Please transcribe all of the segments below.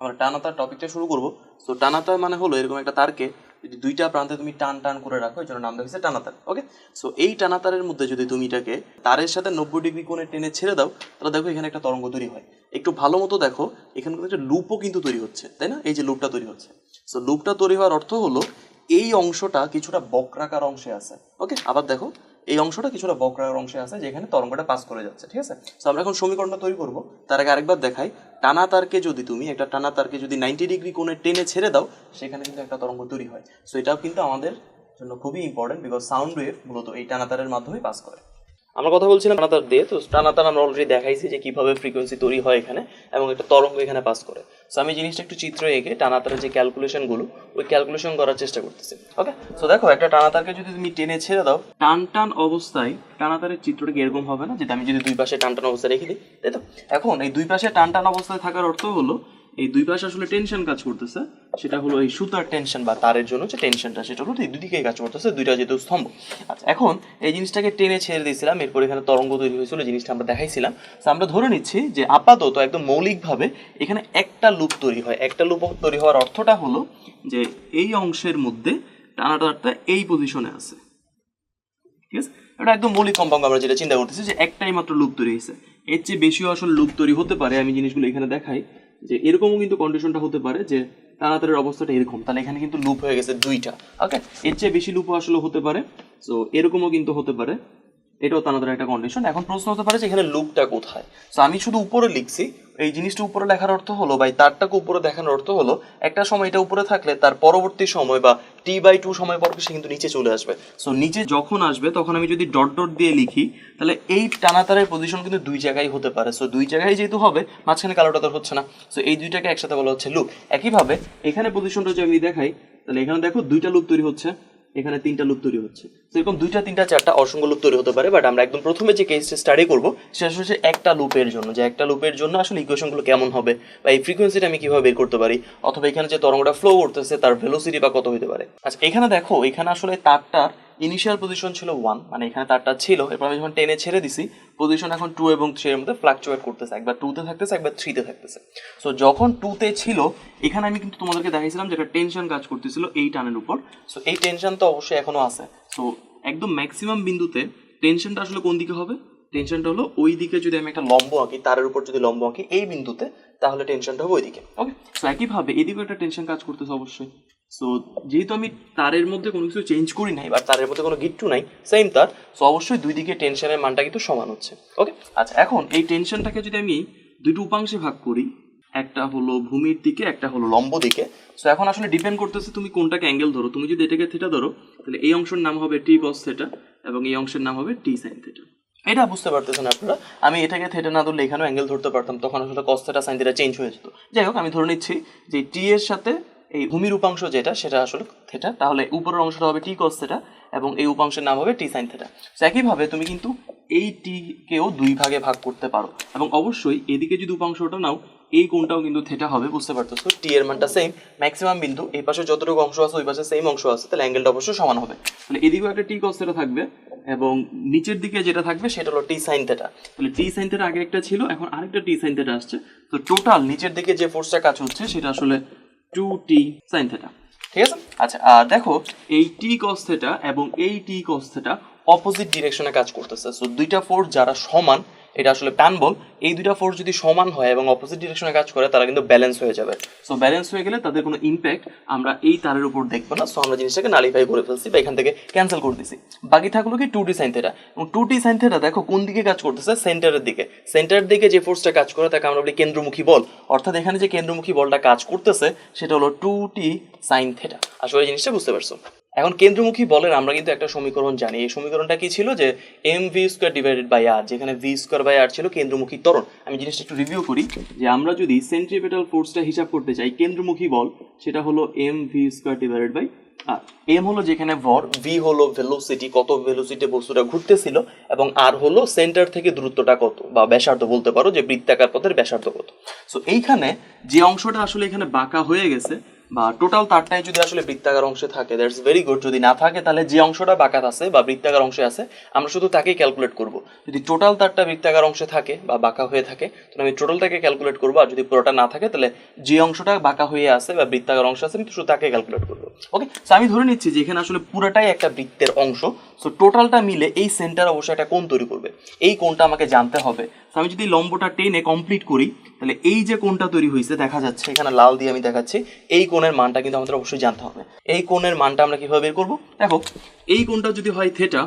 আমরা টানাতার টপিকটা শুরু করব। সো টানাতার মানে হলো এরকম একটা তারকে যদি দুইটা প্রান্তে তুমি টান টান করে রাখো, এই জন্য নাম দেওয়া হয়েছে টানাতার। ওকে, সো এই টানাতারের মধ্যে যদি তুমি এটাকে তারের সাথে 90 ডিগ্রি কোণে টেনে ছেড়ে দাও, তাহলে দেখো এখানে একটা তরঙ্গ তৈরি হয়। একটু ভালো মতো দেখো, এখানে কিন্তু একটা লুপও কিন্তু তৈরি হচ্ছে, তাই না? এই যে লুপটা তৈরি হচ্ছে, সো লুপটা তৈরি হওয়ার অর্থ হলো এই অংশটা কিছুটা বক্রাকার অংশে আছে। ওকে, আবার দেখো এই অংশটা কিছুটা বক্রাকার অংশে আছে যেখানে তরঙ্গটা পাস করে যাচ্ছে, ঠিক আছে? সো আমরা এখন সমীকরণটা তৈরি করব। তার আগে আরেকবার দেখাই, টানা তারকে যদি তুমি একটা টানা তারকে যদি 90 ডিগ্রি কোণে টেনে ছেড়ে দাও, সেখানে কিন্তু একটা তরঙ্গ তৈরি হয়। সো এটাও কিন্তু আমাদের জন্য খুবই ইম্পর্টেন্ট, বিকজ সাউন্ড ওয়েভ মূলত এই টানা তারের মাধ্যমে পাস করে। আমরা কথা বলছিলাম টানাতার দিয়ে, তো টানাতার আমরা অলরেডি দেখাইছি যে কিভাবে ফ্রিকোয়েন্সি তৈরি হয় এখানে এবং একটা তরঙ্গ এখানে পাস করে। সো আমি জিনিসটা একটু চিত্র এঁকে টানাতারের যে ক্যালকুলেশনগুলো ওই ক্যালকুলেশন করার চেষ্টা করতেছি। ওকে, সো দেখো একটা টানাতারকে যদি তুমি টেনে ছেড়ে দাও, টান টান অবস্থায় টানাতারের চিত্রটা কি এরকম হবে না, যেটা আমি যদি দুই পাশে টান টান অবস্থায় রেখে দিই, তাই তো? এখন এই দুই পাশে টান টান অবস্থায় থাকার অর্থ হলো এই দুই পাশে আসলে টেনশন কাজ করতেছে, সেটা হলো এই সুতার টেনশন বা তারের জন্য যে টেনশনটা, সেটা হলো এই দুদিকেই কাজ করতেছে, দুইটা যেহেতু স্তম্ভ। আচ্ছা, এখন এই জিনিসটাকে টেনে ছেড়ে দিয়েছিলাম, এরপর এখানে তরঙ্গ তৈরি হয়েছিল, জিনিসটা আমরা দেখাইছিলাম। তো আমরা ধরে নিচ্ছি যে আপাতত একদম মৌলিকভাবে এখানে একটা লুপ তৈরি হয়। একটা লুপ তৈরি হওয়ার অর্থটা হলো যে এই অংশের মধ্যে টানাটারটা এই পজিশনে আছে, ঠিক আছে? এটা একদম মৌলিক কম্পাঙ্ক আমরা যেটা চিন্তা করতেছি যে একটাই মাত্র লুপ তৈরি হয়েছে। এর চেয়ে বেশিও আসলে লুপ তৈরি হতে পারে। আমি জিনিসগুলো এখানে দেখাই যে এরকমও কিন্তু কন্ডিশনটা হতে পারে যে টানাতারের অবস্থাটা এরকম, তাহলে এখানে কিন্তু লুপ হয়ে গেছে দুইটা। ওকে, এর চেয়ে বেশি লুপও আসলে হতে পারে, সো এরকমও কিন্তু হতে পারে, এটাও টানাতারের একটা কন্ডিশন। এখন প্রশ্ন হতে পারে যে এখানে লুপটা কোথায়। সো আমি শুধু উপরে লিখছি, এই জিনিসটা উপরে লেখার অর্থ হলো বা তারটাকে উপরে দেখানোর অর্থ হলো একটা সময় এটা উপরে থাকলে তার পরবর্তী সময় বা t/2 সময় পর সে কিন্তু নিচে চলে আসবে। সো নিচে যখন আসবে তখন আমি যদি ডট ডট দিয়ে লিখি, তাহলে এই টানাতারের পজিশন কিন্তু দুই জায়গায় হতে পারে। সো দুই জায়গায় যেহেতু হবে, মাঝখানে কালোটা তো হচ্ছে না, সো এই দুইটাকে একসাথে বলা হচ্ছে লুপ। একইভাবে এখানে পজিশনটা যদি আমি দেখাই, তাহলে এখানে দেখো দুইটা লুপ তৈরি হচ্ছে, এখানে তিনটা লুপ তৈরি হচ্ছে। তো এরকম দুইটা তিনটা চারটা অসংখ্য লুপ তৈরি হতে পারে, বাট আমরা একদম প্রথমে যে কেসটা স্টাডি করবো সেটা হচ্ছে একটা লুপের জন্য, যে একটা লুপের জন্য আসলে ইকুয়েশনগুলো কেমন হবে বা এই ফ্রিকোয়েন্সিটা আমি কিভাবে বের করতে পারি, অথবা এখানে যে তরঙ্গটা ফ্লো করতেছে তার ভেলোসিটি বা কত হতে পারে। আচ্ছা, এখানে দেখো এখানে আসলে তারটার ইনিশিয়াল পজিশন ছিল 1, মানে এখানে তারটা ছিল, এরপর আমি যখন টেনে ছেড়ে দিছি পজিশন এখন 2 এবং 3 এর মধ্যে ফ্লাকচুয়েট করতেছে, একবার 2-তে থাকতেছে একবার 3-তে থাকতেছে। সো যখন 2-তে ছিল এখানে আমি কিন্তু তোমাদেরকে দেখাইছিলাম যে একটা টেনশন কাজ করতেছিল এই টানের উপর। সো এই টেনশন তো অবশ্যই এখনো আছে। সো একদম ম্যাক্সিমাম বিন্দুতে টেনশনটা আসলে কোন দিকে হবে? টেনশনটা হলো ওই দিকে। যদি আমি একটা লম্ব আঁকি, তারের উপর যদি লম্ব আঁকি এই বিন্দুতে, তাহলে টেনশনটা হবে ওই দিকে। ওকে, সো একইভাবে এদিকেও একটা টেনশন কাজ করতেছে অবশ্যই। সো যেহেতু আমি তারের মধ্যে কোনো কিছু চেঞ্জ করি নাই বা তারের মধ্যে কোনো গিট্টু নাই, সেম তার, সো অবশ্যই দুই দিকে টেনশনের মানটা কিন্তু সমান হচ্ছে। ওকে, আচ্ছা, এখন এই টেনশনটাকে যদি আমি দুটো উপাংশে ভাগ করি, একটা হলো ভূমির দিকে, একটা হলো লম্ব দিকে। সো এখন আসলে ডিপেন্ড করতেছে তুমি কোনটাকে অ্যাঙ্গেল ধরো। তুমি যদি এটাকে থিটা ধরো, তাহলে এই অংশের নাম হবে টি কস থিটা এবং এই অংশের নাম হবে টি সাইন থিটা। এটা বুঝতে পারতেছেন আপনারা? আমি এটাকে থিটা না ধরলে এখানেও অ্যাঙ্গেল ধরতে পারতাম, তখন আসলে cos theta sine theta change হয়ে যেত। যাই হোক, আমি ধরে নিচ্ছি যে টি এর সাথে এই ভূমির উপাংশ যেটা, সেটা আসলে থিটা, তাহলে উপরের অংশটা হবে টি কস থিটা এবং এই উপাংশের নাম হবে টি সাইন থিটা। একইভাবে তুমি কিন্তু এই টি কেও দুই ভাগে ভাগ করতে পারো এবং অবশ্যই এদিকে যদি উপাংশটা নাও, এই কোণটাও কিন্তু থিটা হবে, বুঝতে পারতেছো? টি এর মানটা সেম, ম্যাক্সিমাম বিন্দু এই পাশে যতটুকু অংশ আছে ওই পাশে সেম অংশ আছে, তাহলে অ্যাঙ্গেলটা অবশ্যই সমান হবে। তাহলে এদিকেও একটা টি কস থিটা থাকবে এবং নিচের দিকে যেটা থাকবে সেটা হলো টি সাইন থিটা। তাহলে টি সাইন থিটা আগে একটা ছিল, এখন আরেকটা টি সাইন থিটা আসছে। তো টোটাল নিচের দিকে যে ফোর্সটা কাজ হচ্ছে সেটা আসলে 2t সাইন থিটা, ঠিক আছে? আচ্ছা, দেখো এই টি কস থিটা এবং এই টি কস থিটা অপোজিট ডিরেকশনে কাজ করতেছে। সো দুইটা ফোর্স যারা সমান, এটা আসলে টান বল, এই দুইটা ফোর্স যদি সমান হয় এবং অপোজিট ডিরেকশনে কাজ করে, তারা কিন্তু ব্যালেন্স হয়ে যাবে। সো ব্যালেন্স হয়ে গেলে তাদের কোনো ইম্প্যাক্ট আমরা এই তারের উপর দেখবো না। সো আমরা জিনিসটাকে নালিফাই করে ফেলছি বা এখান থেকে ক্যান্সেল করে দিছি। বাকি থাকলো কি 2t সাইন থিটা, এবং 2t সাইন থিটা দেখো কোন দিকে কাজ করতেছে? সেন্টারের দিকে। সেন্টারের দিকে যে ফোর্সটা কাজ করে তাকে আমরা বলি কেন্দ্রমুখী বল, অর্থাৎ এখানে যে কেন্দ্রমুখী বলটা কাজ করতেছে সেটা হলো 2t সাইন থিটা। আসলে এই জিনিসটা বুঝতে পারছো? এখন কেন্দ্রমুখী বলের আমরা কিন্তু একটা সমীকরণ জানি। এই সমীকরণটা কি ছিল? যে mv² ডিভাইডেড বাই r, যেখানে v²/r ছিল কেন্দ্রমুখী ত্বরণ। আমি জিনিসটা একটু রিভিউ করি যে আমরা যদি সেন্ট্রিপেটাল ফোর্সটা হিসাব করতে চাই কেন্দ্রমুখী বল, সেটা হলো mv² divided by r। m হলো যেখানে ভর, v হলো ভেলোসিটি, কত ভেলোসিটি বস্তুটা ঘুরতেছিল, এবং r হলো সেন্টার থেকে দূরত্বটা কত বা ব্যাসার্ধ বলতে পারো, যে বৃত্তাকার পথের ব্যাসার্ধ কত। সো এইখানে যে অংশটা আসলে এখানে বাঁকা হয়ে গেছে বা টোটাল তারটাই যদি আসলে বৃত্তাকার অংশে থাকে দ্যাটস ভেরি গুড। যদি না থাকে তাহলে যে অংশটা বাঁকা আছে বা বৃত্তাকার অংশে আছে আমরা শুধু তাকেই ক্যালকুলেট করব। যদি টোটাল তারটা বৃত্তাকার অংশে থাকে বা বাঁকা হয়ে থাকে তাহলে আমি টোটালটাকে ক্যালকুলেট করবো, আর যদি পুরোটা না থাকে তাহলে যে অংশটা বাঁকা হয়ে আছে বা বৃত্তাকার অংশ আছে আমি শুধু তাকে ক্যালকুলেট করবো। ওকে, সো আমি ধরে নিচ্ছি যে এখানে আসলে পুরোটাই একটা বৃত্তের অংশ। সো টোটালটা মিলে এই সেন্টার অবশ্যই একটা কোণ তৈরি করবে, এই কোণটা আমাকে জানতে হবে। তো আমি যদি লম্বটা টেনে কমপ্লিট করি তাহলে এই যে কোণটা তৈরি হয়েছে দেখা যাচ্ছে এখানে লাল দিয়ে আমি দেখাচ্ছি, এই কোণের মানটা কিন্তু আমাদের অবশ্যই জানতে হবে। এই কোণের মানটা আমরা কিভাবে বের করবো? দেখো এই কোণটা যদি হয় থিটা,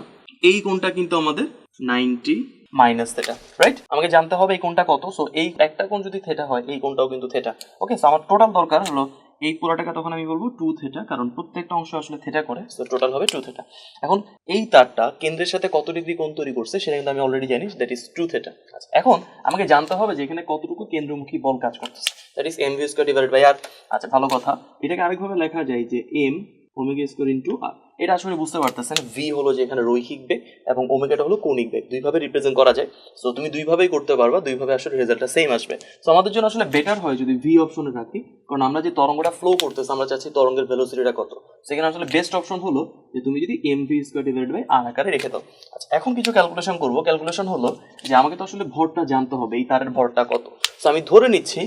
এই কোণটা কিন্তু আমাদের 90 মাইনাস থিটা, রাইট? আমাকে জানতে হবে এই কোণটা কত। সো এই একটা কোণ যদি থিটা হয় এই কোণটাও কিন্তু থিটা। ওকে, সো আমার টোটাল দরকার হলো এই পুরোটাকে তখন আমি বলবো 2 থিটা, কারণ প্রত্যেকটা অংশ আসলে থিটা করে। সো টোটাল হবে 2 থিটা। এখন এই তারটা কেন্দ্রের সাথে কত ডিগ্রি কোণ তৈরি করছে সেটা কিন্তু আমি অলরেডি জানি, দ্যাট ইজ 2 থিটা। আচ্ছা, এখন আমাকে জানতে হবে যে এখানে কতটুকু কেন্দ্রমুখী বল কাজ করতেছে, that is mv square divided by r। আচ্ছা, ভালো কথা, এটাকে আরেকভাবে লেখা যায় যে m omega square into r। এটা আসলে বুঝতে পারতেছেন, ভি হলো যে এখানে রৈখিক বেগ এবং ওমেগাটা হলো কৌণিক বেগ, দুইভাবে রিপ্রেজেন্ট করা যায়। সো তুমি দুইভাবেই করতে পারবা, দুইভাবে আসলে রেজাল্টটা সেম আসবে। সো আমাদের জন্য আসলে বেটার হয় যদি ভি অপশনে রাখি, কারণ আমরা যে তরঙ্গটা ফ্লো করতেছে আমরা চাচ্ছি তরঙ্গের ভেলোসিটিটা কত। সেখানে আসলে বেস্ট অপশন হলো যে তুমি যদি m v square divided by r আকারে রেখে দাও। আচ্ছা, এখন কিছু ক্যালকুলেশন করবো। ক্যালকুলেশন হলো যে আমাকে তো আসলে ভরটা জানতে হবে, এই তারের ভরটা কত। সো আমি ধরে নিচ্ছি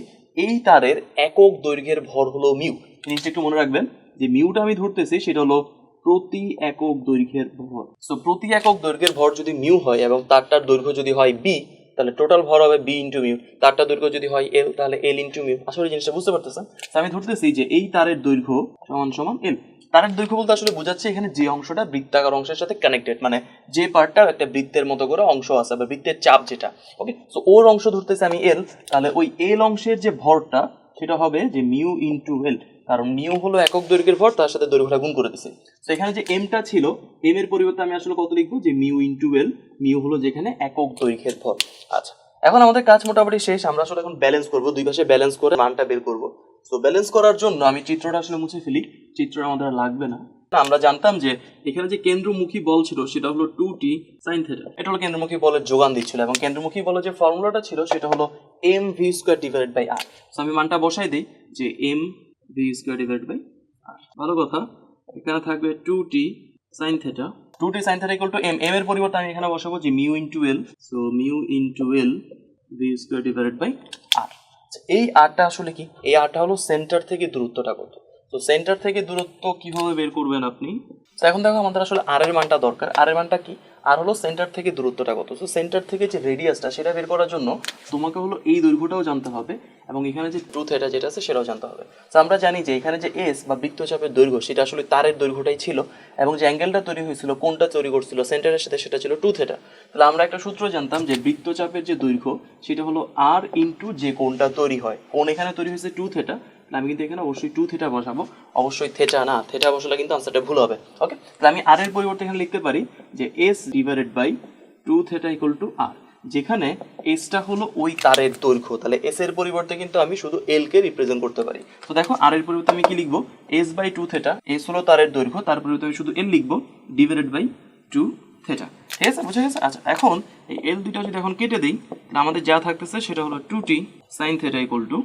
এই তারের একক দৈর্ঘ্যের ভর হলো মিউ। জিনিসটা একটু মনে রাখবেন যে মিউটা আমি ধরতেছি সেটা হলো প্রতি একক দৈর্ঘ্যের ভর। সো প্রতি একক দৈর্ঘ্যের ভর যদি মিউ হয় এবং তারটার দৈর্ঘ্য যদি হয় বি, তাহলে টোটাল ভর হবে বি ইন্টু মিউ। তারটার দৈর্ঘ্য যদি হয় এল তাহলে এল ইন্টু মিউ। আসলে জিনিসটা বুঝতে পারতেছেন? আমি ধরতেছি যে এই তারের দৈর্ঘ্য সমান সমান এল। তারের দৈর্ঘ্য বলতে আসলে বোঝাচ্ছে এখানে যে অংশটা বৃত্তাকার অংশের সাথে কানেক্টেড, মানে যে পার্টটা একটা বৃত্তের মতো করে অংশ আছে বা বৃত্তের চাপ যেটা। ওকে, সো ওর অংশ ধরতেছি আমি এল, তাহলে ওই এল অংশের যে ভরটা সেটা হবে যে মিউ ইন্টু এল, কারণ মিউ হলো একক দৈর্ঘ্যের ভর, তার সাথে দৈর্ঘ্যটা গুণ করে দিছি। তো এখানে যে এমটা ছিল, এম এর পরিবর্তে আমি আসলে কত লিখবো যে মিউ ইন্টু এল। মিউ হলো যেখানে একক দৈর্ঘ্যের ভর। আচ্ছা, এখন আমাদের কাজ মোটামুটি শেষ। আমরা আসলে এখন ব্যালেন্স করবো, দুই পাশে ব্যালেন্স করে মানটা বের করবো। তো ব্যালেন্স করার জন্য আমি চিত্রটা আসলে মুছে ফেলি, চিত্রটা আমাদের আর লাগবে না। আমরা জানতাম যে এখানে যে কেন্দ্রমুখী বল ছিল সেটা হলো 2t sin থিটা। এটা হলো কেন্দ্রমুখী বলের যোগান দিচ্ছিল, এবং কেন্দ্রমুখী বলের যে ফর্মুলাটা ছিল সেটা হলো mv square divided by r। So আমি মানটা বসাই দিই যে mv square divided by r। ভালো কথা, এখানে থাকবে 2t sin theta. 2t sin theta equal to m। m এর পরিবর্তে আমি এখানে বসাবো যে mu into l। So mu into l v square divided by r। এই আরটা আসলে কি? এই আরটা হলো সেন্টার থেকে দূরত্বটা কত। তো সেন্টার থেকে দূরত্ব কিভাবে বের করবেন আপনি? তো এখন দেখো আমাদের আসলে আর এর মানটা দরকার। আর এর মানটা কি? আর হলো সেন্টার থেকে দূরত্বটা কত। তো সেন্টার থেকে যে রেডিয়াসটা সেটা বের করার জন্য তোমাকে হলো এই দৈর্ঘ্যটাও জানতে হবে এবং এখানে যে ট্রু থিটা যেটা আছে সেটাও জানতে হবে। তো আমরা জানি যে এখানে যে এস বা বৃত্তচাপের দৈর্ঘ্য সেটা আসলে তারের দৈর্ঘ্যটাই ছিল, এবং যে অ্যাঙ্গেলটা তৈরি হয়েছিল, কোনটা তৈরি করছিল সেন্টারের সাথে, সেটা ছিল ট্রু থিটা। তাহলে আমরা একটা সূত্র জানতাম যে বৃত্তচাপের যে দৈর্ঘ্য সেটা হলো আর ইন্টু যে কোণটা তৈরি হয়। কোণ এখানে তৈরি হয়েছে 2 থিটা, আমি কিন্তু এখানে অবশ্যই 2 থিটা বসাবো, অবশ্যই থিটা না, থিটা বসালে কিন্তু আনসারটা ভুল হবে। ওকে, তাহলে আমি আর এর পরিবর্তে এখানে লিখতে পারি যে s divided by 2 theta equal to r, যেখানে এসটা হলো ওই তারের দৈর্ঘ্য। তাহলে এস এর পরিবর্তে কিন্তু আমি শুধু এল কে রিপ্রেজেন্ট করতে পারি। তো দেখো আর এর পরিবর্তে আমি কি লিখবো? s বাই 2 থিটা, এস হলো তারের দৈর্ঘ্য, তার পরিবর্তে আমি শুধু এল লিখবো ডিভাইডেড বাই 2 থিটা। ঠিক আছে, বুঝে গেছে? আচ্ছা, এখন এই এল দুইটা যদি এখন কেটে দিই তাহলে আমাদের যা থাকতেছে সেটা হলো 2t sin theta equal two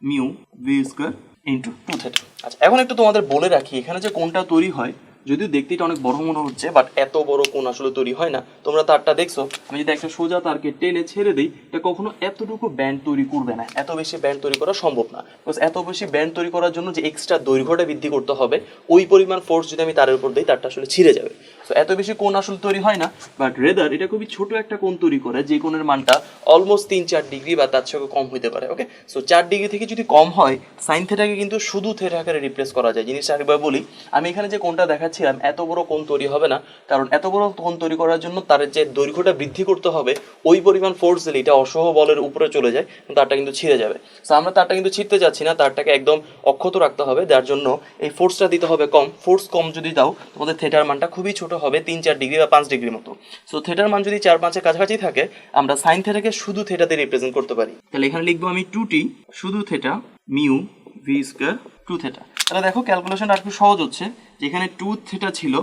mu V square into 2 theta. আচ্ছা, এখন একটু তোমাদের বলে রাখি, এখানে যে কোণটা তৈরি হয় যদিও দেখতে এটা অনেক বড় মনে হচ্ছে, বাট এত বড় কোণ আসলে তৈরি হয় না। তোমরা তারটা দেখছো, আমি যদি একটা সোজা তারকে টেনে ছেড়ে দিই এটা কখনো এতটুকু ব্যান্ড তৈরি করবে না, এত বেশি ব্যান্ড তৈরি করা সম্ভব না। বিকজ এত বেশি ব্যান্ড তৈরি করার জন্য যে এক্সট্রা দৈর্ঘ্যটা বৃদ্ধি করতে হবে, ওই পরিমাণ ফোর্স যদি আমি তারের উপর দিই তারটা আসলে ছিঁড়ে যাবে। সো এত বেশি কোণ আসলে তৈরি হয় না, বাট রেদার এটা খুবই ছোট একটা কোণ তৈরি করে, যে কোণের মানটা অলমোস্ট 3-4 ডিগ্রি বা তার থেকে কম হতে পারে। ওকে, সো 4 ডিগ্রি থেকে যদি কম হয় সাইন থিটাকে কিন্তু শুধু থিটা আকারে রিপ্লেস করা যায়। জিনিসটা আরেকবার বলি, আমি এখানে যে কোণটা দেখাচ্ছিলাম এত বড় কোণ তৈরি হবে না, কারণ এত বড় কোণ তৈরি করার জন্য তার যে দৈর্ঘ্যটা বৃদ্ধি করতে হবে ওই পরিমাণ ফোর্স দিলে এটা অসহ বলের উপরে চলে যায়, তারটা কিন্তু ছিঁড়ে যাবে। সো আমরা তারটা কিন্তু ছিঁড়তে যাচ্ছি না, তারটাকে একদম অক্ষত রাখতে হবে, যার জন্য এই ফোর্সটা দিতে হবে কম। ফোর্স কম যদি দাও তোমাদের থিটার মানটা খুবই ছোট হবে, 3-4 ডিগ্রি বা 5 ডিগ্রির মতো। সো থিটার মান যদি 4-5-এর কাছাকাছি থাকে আমরা সাইন থিটাকে শুধু থিটাতে রিপ্রেজেন্ট করতে পারি। তাহলে এখানে লিখবো আমি 2t শুধু theta mu V square 2 theta. তাহলে দেখো ক্যালকুলেশনটা একটু সহজ হচ্ছে, যেখানে 2 থিটা ছিল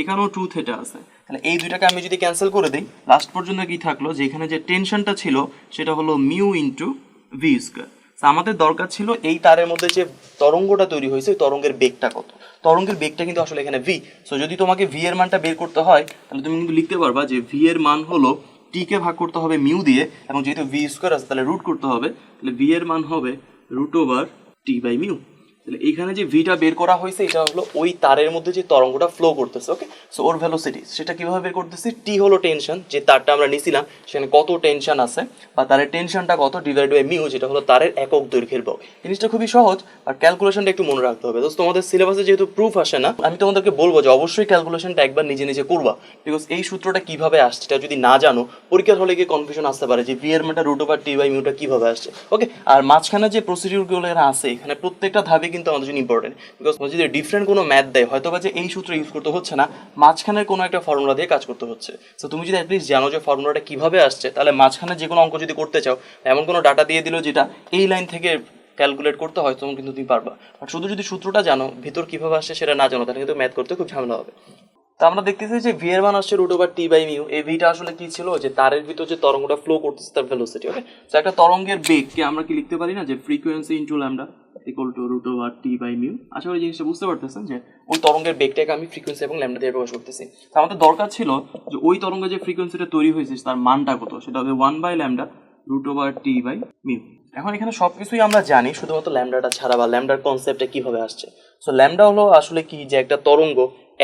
এখানেও 2 থিটা আছে। তাহলে এই দুইটাকে আমি যদি ক্যান্সেল করে দিই লাস্ট পর্যন্ত কি থাকলো, যে এখানে যে টেনশনটা ছিল সেটা হলো মিউ ইন্টু ভি স্কয়ার। আমাদের দরকার ছিল এই তারের মধ্যে যে তরঙ্গটা তৈরি হয়েছে ওই তরঙ্গের বেগটা কত। তরঙ্গের বেগটা কিন্তু আসলে এখানে ভি। সো যদি তোমাকে ভি এর মানটা বের করতে হয় তাহলে তুমি কিন্তু লিখতে পারবা যে ভি এর মান হলো টি কে ভাগ করতে হবে মিউ দিয়ে, এবং যেহেতু ভি স্কোয়ার আছে তাহলে রুট করতে হবে, তাহলে ভি এর মান হবে root over T by mu. তাহলে এখানে যে ভিটা বের করা হয়েছে এটা হলো ওই তারের মধ্যে যে তরঙ্গটা ফ্লো করতেছে। ওকে, সো ওর ভেলোসিটি সেটা কিভাবে বের করতেছি, টি হলো টেনশন, যে তারটা আমরা নিছিলাম সেখানে কত টেনশন আছে বা তারের টেনশনটা কত ডিভাইড বাই মিউ, যেটা হলো তারের একক দৈর্ঘ্যের বল। জিনিসটা খুবই সহজ, আর ক্যালকুলেশনটা একটু মনে রাখতে হবে। তো তোমাদের সিলেবাসে যেহেতু প্রুফ আসে না, আমি তোমাদেরকে বলবো যে অবশ্যই ক্যালকুলেশনটা একবার নিজে নিজে করবা, বিকজ এই সূত্রটা কিভাবে আসছে এটা যদি না জানো পরীক্ষার হলে গিয়ে কনফিউশন আসতে পারে যে ভি এর মানটা রুট ওভার টি বাই মিউটা কিভাবে আসছে। ওকে, আর মাঝখানে যে প্রসিডিউরগুলো এখানে আছে এখানে প্রত্যেকটা ধাপে কিন্তু আমাদের জন্য ইম্পর্টেন্ট, বিকজ যদি ডিফারেন্ট কোনো ম্যাথ দেয় হয়তো বা যে এই সূত্র ইউজ করতে হচ্ছে না, মাঝখানে কোনো একটা ফর্মুলা দিয়ে কাজ করতে হচ্ছে। সো তুমি যদি অ্যাটলিস্ট জানো যে ফর্মুলাটা কিভাবে আসছে, তাহলে মাঝখানে যে কোনো অঙ্ক যদি করতে চাও এমন কোনো ডাটা দিয়ে দিল যেটা এই লাইন থেকে ক্যালকুলেট করতে হয়, তখন কিন্তু তুমি পারবা। আর শুধু যদি সূত্রটা জানো ভিতর কিভাবে আসছে সেটা না জানো তাহলে কিন্তু ম্যাথ করতে খুব ঝামেলা হবে। তো আমরা দেখতেছি যে ভি এর মান আসছে root over T by mu. এই ভিটা আসলে কি ছিল, যে তারের ভিতর যে তরঙ্গটা ফ্লো করতেছে তার ভেলোসিটি। ওকে, তো একটা তরঙ্গের বেগকে আমরা কি লিখতে পারি না যে frequency into lambda equal to root over T by mu. আশা করি জিনিসটা বুঝতে পারতেছেন যে ওই তরঙ্গের বেগটাকে আমি ফ্রিকোয়েন্সি এবং ল্যামডা দিয়ে প্রকাশ করতেছি। তো আমাদের দরকার ছিল যে ওই তরঙ্গের যে ফ্রিকোয়েন্সিটা তৈরি হয়েছে তার মানটা কত, সেটা হবে 1 by lambda root over T by mu. এখন এখানে সবকিছুই আমরা জানি, শুধুমাত্র ল্যামডাটা ছাড়া বা ল্যামডার কনসেপ্টটা কিভাবে আসছে। সো ল্যামডা হলো আসলে কি, যে একটা তরঙ্গ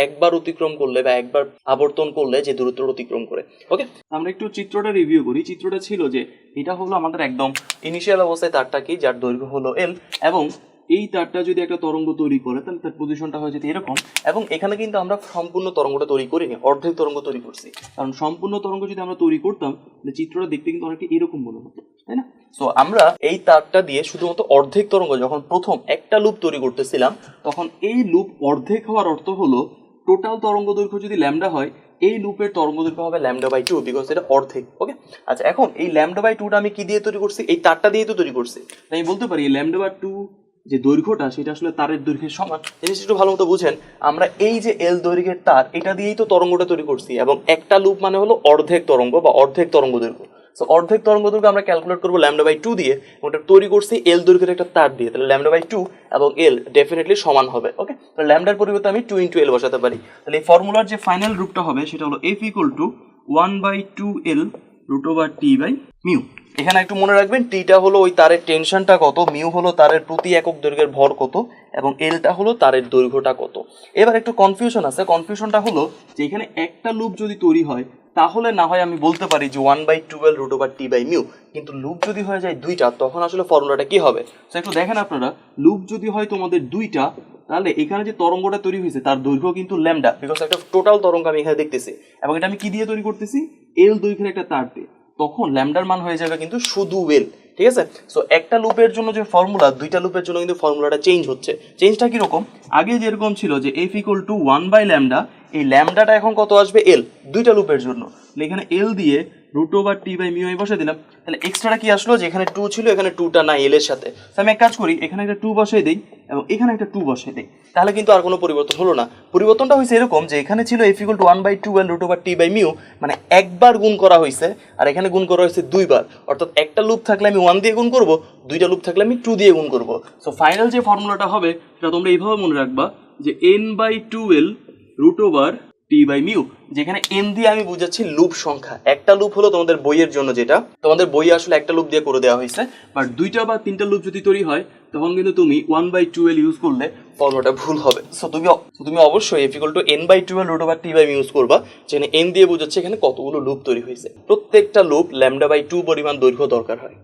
একবার অতিক্রম করলে বা একবার আবর্তন করলে যে দূরত্ব অতিক্রম করে। ওকে, আমরা একটু চিত্রটা রিভিউ করি। চিত্রটা ছিল যে এটা হলো আমাদের একদম ইনিশিয়াল অবস্থায় তারটা কি, যার দৈর্ঘ্য হলো এল, এবং এই তারটা যদি একটা তরঙ্গ তৈরি করে তাহলে তার পজিশনটা হয়ে যেতে এরকম। এবং এখানে কিন্তু আমরা সম্পূর্ণ তরঙ্গটা তৈরি করিনি, অর্ধেক তরঙ্গ তৈরি করছি, কারণ সম্পূর্ণ তরঙ্গ যদি আমরা তৈরি করতাম তাহলে চিত্রটা দেখতে কিন্তু অনেকটা এরকম মনে হতো, তাই না? সো আমরা এই তারটা দিয়ে শুধুমাত্র অর্ধেক তরঙ্গ যখন প্রথম একটা লুপ তৈরি করতেছিলাম, তখন এই লুপ অর্ধেক হওয়ার অর্থ হলো টোটাল তরঙ্গ দৈর্ঘ্য যদি ল্যামডা হয় এই লুপের তরঙ্গ দৈর্ঘ্য হবে ল্যামডা বাই 2, বিকজ এটা অর্ধেক। ওকে, আচ্ছা এখন এই ল্যামডা বাই 2টা আমি কি দিয়ে তৈরি করছি, এই তারটা দিয়ে তো তৈরি করছি। তাই আমি বলতে পারি ল্যামডা বাই 2 যে দৈর্ঘ্যটা সেটা আসলে তারের দৈর্ঘ্যের সমান। জিনিসটা একটু ভালো মতো বুঝেন, আমরা এই যে এল দৈর্ঘ্যের তার এটা দিয়েই তো তরঙ্গটা তৈরি করছি, এবং একটা লুপ মানে হলো অর্ধেক তরঙ্গ বা অর্ধেক তরঙ্গ দৈর্ঘ্য। সো অর্ধেক তরঙ্গ দৈর্ঘ্য আমরা ক্যালকুলেট করবো ল্যামডা বাই 2 দিয়ে, ওটা তৈরি করছি এল দৈর্ঘ্যের একটা তার দিয়ে, তাহলে ল্যামডা বাই 2 এবং এল ডেফিনেটলি সমান হবে। ওকে, তো ল্যামডার পরিবর্তে আমি 2 ইন্টু এল বসাতে পারি। তাহলে এই ফর্মুলার যে ফাইনাল রূপটা হবে সেটা হলো F equal to 1 by 2 L root over T by mu. এখানে একটু মনে রাখবেন টিটা হলো ওই তারের টেনশনটা কত, মিউ হলো তারের প্রতি একক দৈর্ঘ্যের ভর কত, এবং এলটা হলো তারের দৈর্ঘ্যটা কত। এবার একটু কনফিউশন আছে, কনফিউশনটা হলো যে এখানে একটা লুপ যদি তৈরি হয় তাহলে না হয় আমি বলতে পারি যে 1 by 12 root over T by mu, কিন্তু লুপ যদি হয়ে যায় দুইটা তখন আসলে ফর্মুলাটা কি হবে। তো একটু দেখেন আপনারা, লুপ যদি হয় তোমাদের দুইটা তাহলে এখানে যে তরঙ্গটা তৈরি হয়েছে তার দৈর্ঘ্য কিন্তু ল্যামডা, বিকজ একটা টোটাল তরঙ্গ আমি এখানে দেখতেছি, এবং এটা আমি কি দিয়ে তৈরি করতেছি, এল দৈর্ঘ্যের একটা তার দিয়ে, তখন ল্যামডার মান হয়ে যাবে কিন্তু শুধু এল। ঠিক আছে, সো একটা লুপের জন্য যে ফর্মুলা, দুইটা লুপের জন্য কিন্তু ফর্মুলাটা চেঞ্জ হচ্ছে। চেঞ্জটা কিরকম, আগে যেরকম ছিল যে F equal to 1 by lambda, এই ল্যামডাটা এখন কত আসবে এল, দুইটা লুপের জন্য, এখানে এল দিয়ে root over T by mu বসে দিলাম। তাহলে এক্সট্রাটা কি আসলো, যে এখানে 2 ছিল এখানে 2টা নাই এল এর সাথে, আমি এক কাজ করি এখানে একটা 2 বসাই দিই এবং এখানে একটা 2 বসাই দিই, তাহলে কিন্তু আর কোনো পরিবর্তন হলো না। পরিবর্তনটা হয়েছে এরকম যে এখানে ছিল F equal to 1 by 2 root over T by mu, মানে একবার গুণ করা হয়েছে, আর এখানে গুণ করা হয়েছে দুইবার, অর্থাৎ একটা লুপ থাকলে আমি 1 দিয়ে গুণ করব, দুইটা লুপ থাকলে আমি 2 দিয়ে গুণ করব। সো ফাইনাল যে ফর্মুলাটা হবে সেটা তোমরা এইভাবে মনে রাখবা যে n by 2l root over T by mu, যেখানে n দিয়ে আমি বুঝাচ্ছি লুপ সংখ্যা। একটা লুপ হলো তোমাদের বইয়ের জন্য, যেটা তোমাদের বইয়ে আসলে একটা লুপ দিয়ে করে দেওয়া হয়েছে, বাট দুইটা বা তিনটা লুপ যদি তৈরি হয় তখন কিন্তু তুমি 1 বাই 2l ইউজ করলে ফর্মুলাটা ভুল হবে। সো তুমি অবশ্যই F equal to n by 12 root over T by mu use করবা, যেখানে n দিয়ে বুঝাচ্ছে এখানে কতগুলো লুপ তৈরি হয়েছে। প্রত্যেকটা লুপ ল্যামডা বাই 2 পরিমাণ দৈর্ঘ্য দরকার হয়।